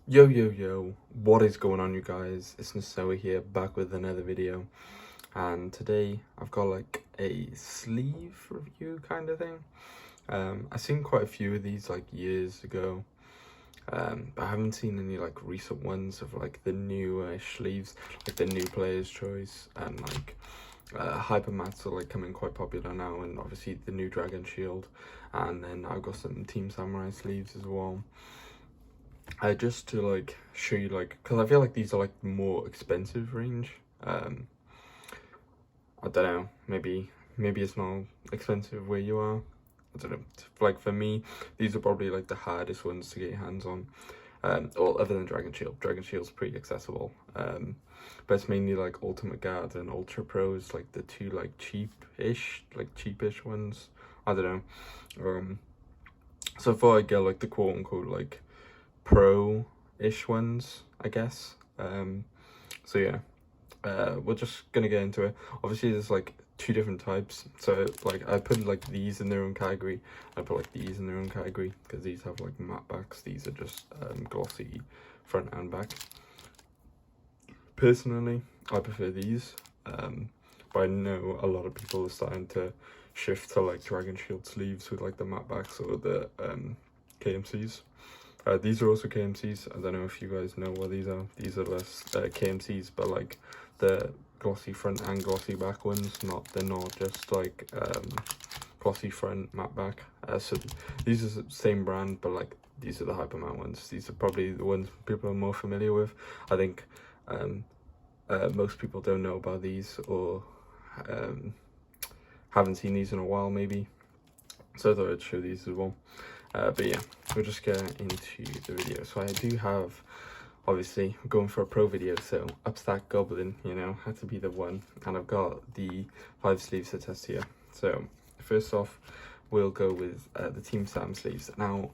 Yo, yo, yo, what is going on, you guys? It's Nesoa here, back with another video. And today I've got like a sleeve review kind of thing. I've seen quite a few of these like years ago, but I haven't seen any like recent ones of like the new sleeves, like the new player's choice, and like hyper mats are like coming quite popular now, and obviously the new dragon shield, and then I've got some team samurai sleeves as well. Just to like show you, like, because I feel like these are like more expensive range. I don't know, maybe it's not expensive where you are. I don't know. Like for me, these are probably like the hardest ones to get your hands on. Or other than Dragon Shield. Dragon Shield's pretty accessible. But it's mainly like Ultimate Guard and Ultra Pros, like the two like cheapish ones. I don't know. So I thought I'd get like the quote unquote like pro-ish ones, I guess. So yeah, we're just gonna get into it. Obviously there's like two different types, so like I put like these in their own category, I put like these in their own category, because these have like matte backs. These are just glossy front and back. Personally, I prefer these, but I know a lot of people are starting to shift to like Dragon Shield sleeves with like the matte backs or the KMCs. These are also KMCs. I don't know if you guys know what these are. These are less KMCs, but like the glossy front and glossy back ones. They're not just like glossy front matte back. So these are the same brand, but like these are the hyper matte ones. These are probably the ones people are more familiar with. I think most people don't know about these, or haven't seen these in a while maybe. So I thought I'd show these as well. But yeah, we'll just get into the video. So I do have, obviously, I'm going for a pro video, so Upstack Goblin, you know, had to be the one. And I've got the 5 sleeves to test here. So first off, we'll go with the Team Sam sleeves. Now,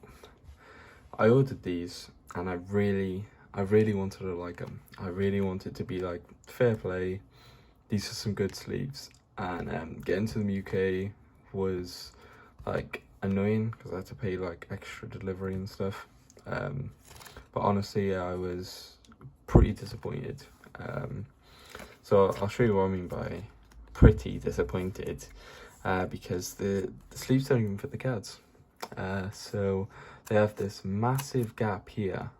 I ordered these, and I really wanted to like them. I really wanted to be like, fair play, these are some good sleeves. And getting to the UK was like annoying, because I had to pay like extra delivery and stuff. But honestly, I was pretty disappointed. So I'll show you what I mean by pretty disappointed, because the sleeves don't even fit the cards. So they have this massive gap here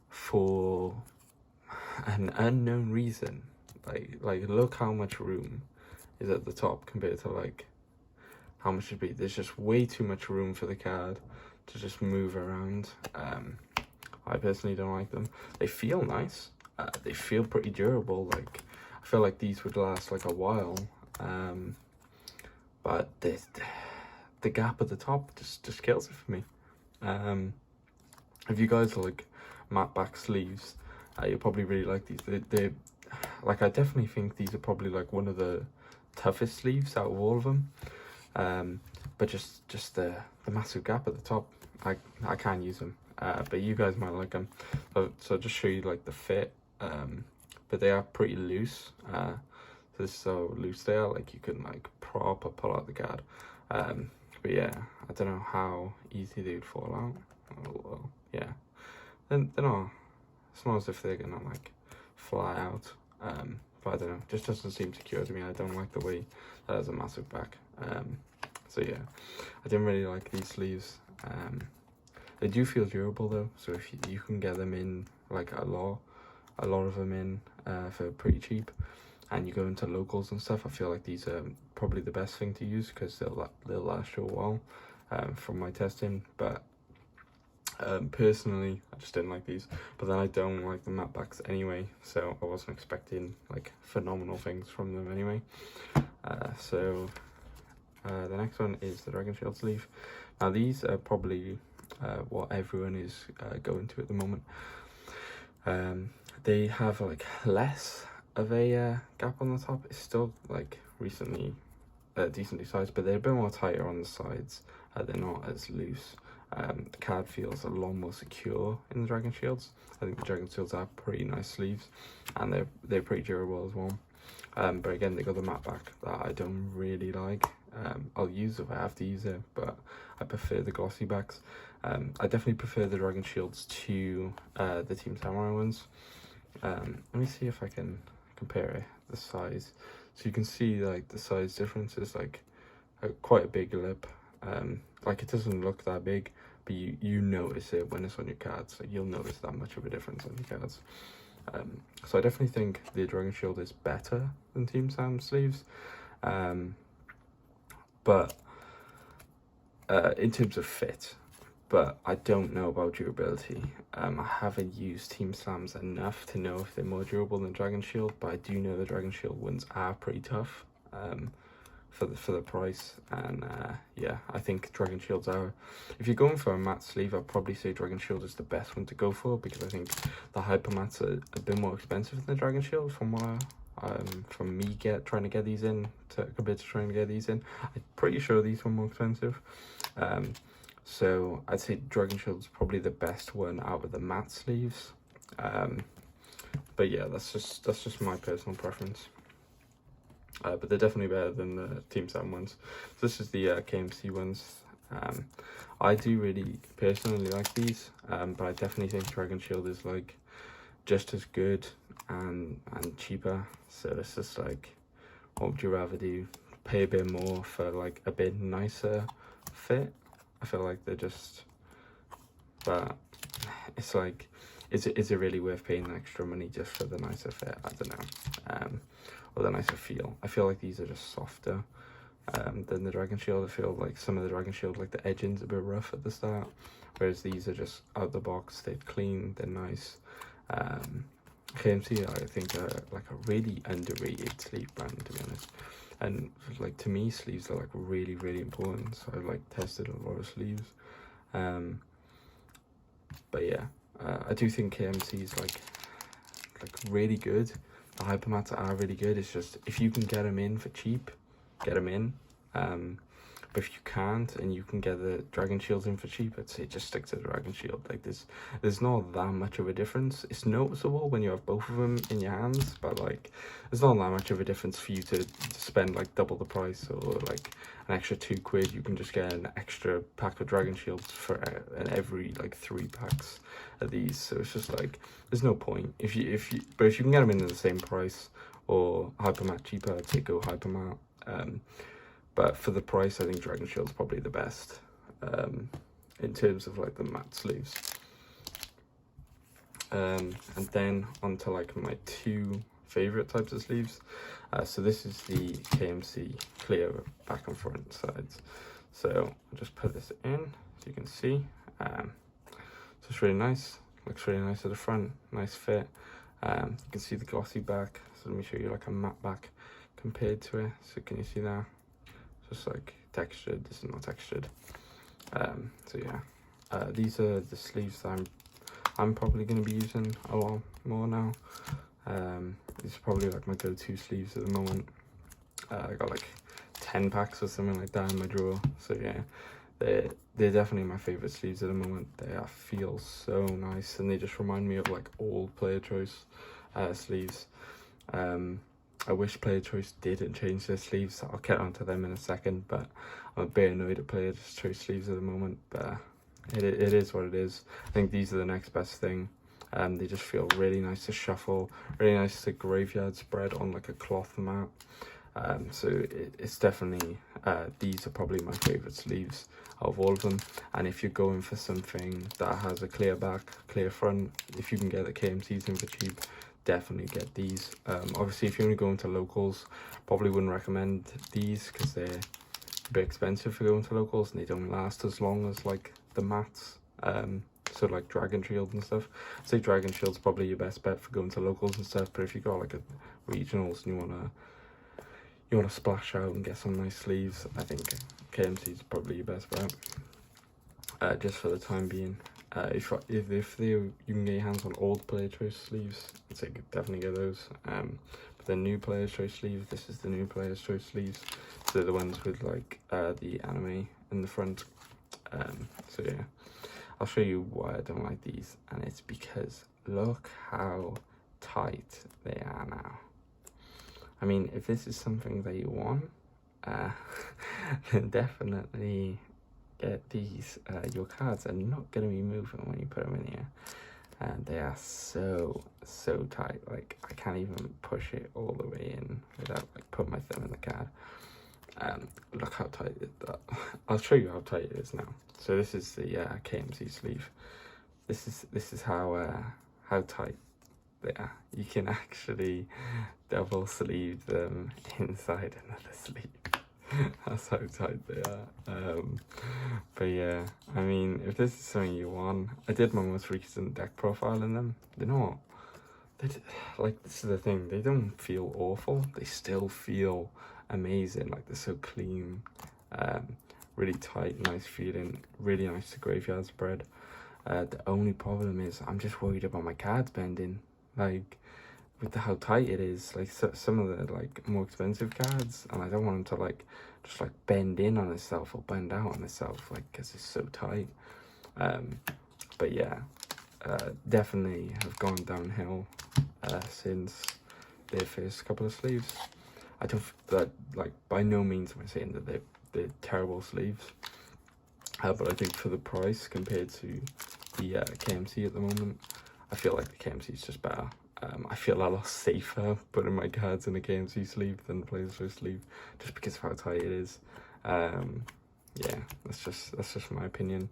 for an unknown reason. Like look how much room is at the top compared to like how much should be. There's just way too much room for the card to just move around. I personally don't like them. They feel nice. They feel pretty durable. Like I feel like these would last like a while. But the gap at the top just kills it for me. If you guys like matte back sleeves, you'll probably really like these. They're like, I definitely think these are probably like one of the toughest sleeves out of all of them. But just the massive gap at the top, I can't use them. But you guys might like them. So I'll just show you like the fit. But they are pretty loose. So this is how loose they are. Like you can like proper pull out the card. But yeah, I don't know how easy they would fall out. Oh, well, yeah. They're not. It's not as if they're gonna like fly out. But I don't know, just doesn't seem secure to me. I don't like the way that has a massive back. So yeah, I didn't really like these sleeves. They do feel durable though, so if you can get them in like a lot of them in for pretty cheap, and you go into locals and stuff, I feel like these are probably the best thing to use, because they'll last you a while, from my testing. But personally, I just didn't like these. But then I don't like the matte backs anyway, so I wasn't expecting like phenomenal things from them anyway. So the next one is the Dragon Shield sleeve. Now these are probably what everyone is going to at the moment. They have like less of a gap on the top. It's still like recently decently sized, but they're a bit more tighter on the sides. They're not as loose. The card feels a lot more secure in the Dragon Shields. I think the Dragon Shields are pretty nice sleeves, and they're pretty durable as well. But again, they got the matte back that I don't really like. I'll use it if I have to use it, but I prefer the glossy backs. I definitely prefer the Dragon Shields to the Team Samurai ones. Let me see if I can compare the size. So you can see like the size difference is like quite a big lip. Like it doesn't look that big, but you notice it when it's on your cards. Like you'll notice that much of a difference on your cards. So I definitely think the Dragon Shield is better than Team Sam sleeves. But in terms of fit, but I don't know about durability. I haven't used Team Slams enough to know if they're more durable than Dragon Shield, but I do know the Dragon Shield ones are pretty tough for the price. And yeah, I think Dragon Shields are, if you're going for a matte sleeve, I'd probably say Dragon Shield is the best one to go for, because I think the hyper mattes are a bit more expensive than the Dragon Shield from me trying to get these in compared to trying to get these in. I'm pretty sure these were more expensive. So I'd say Dragon Shield is probably the best one out of the matte sleeves. But yeah, that's just my personal preference. But they're definitely better than the Team Sam ones. So this is the KMC ones. I do really personally like these, but I definitely think Dragon Shield is like just as good and cheaper. So it's just like, what would you rather do? Pay a bit more for like a bit nicer fit? I feel like they're just, but it's like, is it really worth paying extra money just for the nicer fit? I don't know. Or the nicer feel. I feel like these are just softer than the Dragon Shield. I feel like some of the Dragon Shield, like the edging's a bit rough at the start, whereas these are just out the box, they're clean, they're nice. KMC, I think, are like a really underrated sleeve brand, to be honest. And like to me, sleeves are like really, really important. So I've like tested a lot of sleeves. But yeah, I do think KMC is like really good. The hypermats are really good. It's just, if you can get them in for cheap, get them in. But if you can't and you can get the Dragon Shields in for cheap, I'd say just stick to the Dragon Shield. Like there's not that much of a difference. It's noticeable when you have both of them in your hands, but like there's not that much of a difference for you to spend like double the price, or like an extra £2. You can just get an extra pack of Dragon Shields for every like 3 packs of these. So it's just like there's no point but if you can get them in at the same price or hypermat cheaper, I'd say go hypermat. But for the price, I think Dragon Shield's probably the best in terms of like the matte sleeves. And then onto like my 2 favorite types of sleeves. So this is the KMC clear back and front sides. So I'll just put this in so you can see. So it's really nice. Looks really nice at the front. Nice fit. You can see the glossy back. So let me show you like a matte back compared to it. So can you see that? Just like textured. This is not textured. So yeah, these are the sleeves that I'm probably going to be using a lot more now. These are probably like my go-to sleeves at the moment. I got like 10 packs or something like that in my drawer. So yeah, they're definitely my favorite sleeves at the moment. They feel so nice, and they just remind me of like old Player Choice sleeves. I wish Player Choice didn't change their sleeves. I'll get onto them in a second, but I'm a bit annoyed at Player Choice sleeves at the moment. But it is what it is. I think these are the next best thing. They just feel really nice to shuffle, really nice to graveyard spread on like a cloth mat. So it's definitely, these are probably my favorite sleeves out of all of them. And if you're going for something that has a clear back, clear front, if you can get the KMCs in for cheap, definitely get these. Obviously if you're only going to locals, probably wouldn't recommend these because they're a bit expensive for going to locals and they don't last as long as like the mattes. So like Dragon Shield and stuff. I'd say Dragon Shield's probably your best bet for going to locals and stuff, but if you got like a regionals and you wanna splash out and get some nice sleeves, I think KMC's probably your best bet. Just for the time being. If you can get your hands on old Player Choice sleeves, I'd say definitely get those. But the new Player Choice sleeves, this is the new Player Choice sleeves. So the ones with like the anime in the front. So yeah, I'll show you why I don't like these, and it's because look how tight they are now. I mean, if this is something that you want, then definitely these, your cards are not going to be moving when you put them in here. And they are so tight. Like, I can't even push it all the way in without like putting my thumb in the card. Look how tight it is. I'll show you how tight it is now. So this is the Kmc sleeve. This is how tight they are. You can actually double sleeve them inside another sleeve. That's how tight they are. But yeah, I mean, if this is something you want, I did my most recent deck profile in them. They're not, like, this is the thing, they don't feel awful. They still feel amazing. Like, they're so clean, really tight, nice feeling, really nice to graveyard spread. The only problem is I'm just worried about my cards bending. Like, with how tight it is, like some of the like more expensive cards, and I don't want them to like just like bend in on itself or bend out on itself, like, because it's so tight. But yeah, definitely have gone downhill since their first couple of sleeves. I don't like, by no means am I saying that they're terrible sleeves, but I think for the price compared to the Kmc at the moment, I feel like the Kmc is just better. I feel a lot safer putting my cards in a Kmc sleeve than the Players Choice sleeve, just because of how tight it is. Yeah, that's just my opinion.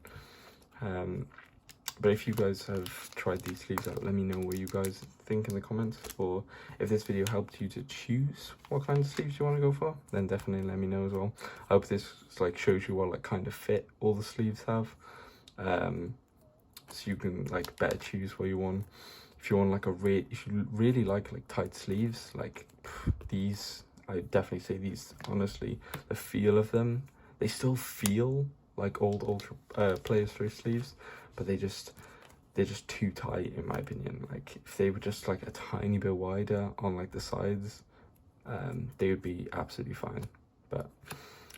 But if you guys have tried these sleeves out, let me know what you guys think in the comments, or if this video helped you to choose what kind of sleeves you want to go for, then definitely let me know as well. I hope this like shows you what like kind of fit all the sleeves have, so you can like better choose what you want. If you want like if you really like tight sleeves, like these, I definitely say these, honestly, the feel of them, they still feel like old Ultra Players Choice sleeves, but they're just too tight in my opinion. Like, if they were just like a tiny bit wider on like the sides, they would be absolutely fine. But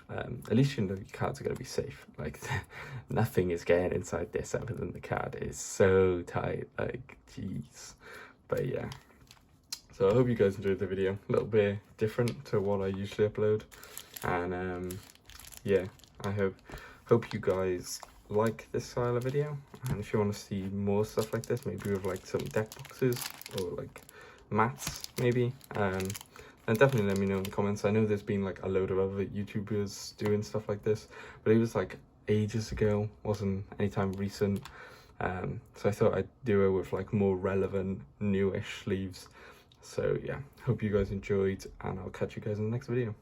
at least you know your cards are going to be safe. Like, nothing is getting inside this other than the card. It's so tight, like, jeez. But yeah, so I hope you guys enjoyed the video. A little bit different to what I usually upload, and yeah, I hope you guys like this style of video. And if you want to see more stuff like this, maybe with like some deck boxes or like mats maybe, and definitely let me know in the comments. I know there's been like a load of other YouTubers doing stuff like this, but it was like ages ago, wasn't anytime recent. So I thought I'd do it with like more relevant newish sleeves. So yeah, hope you guys enjoyed, and I'll catch you guys in the next video.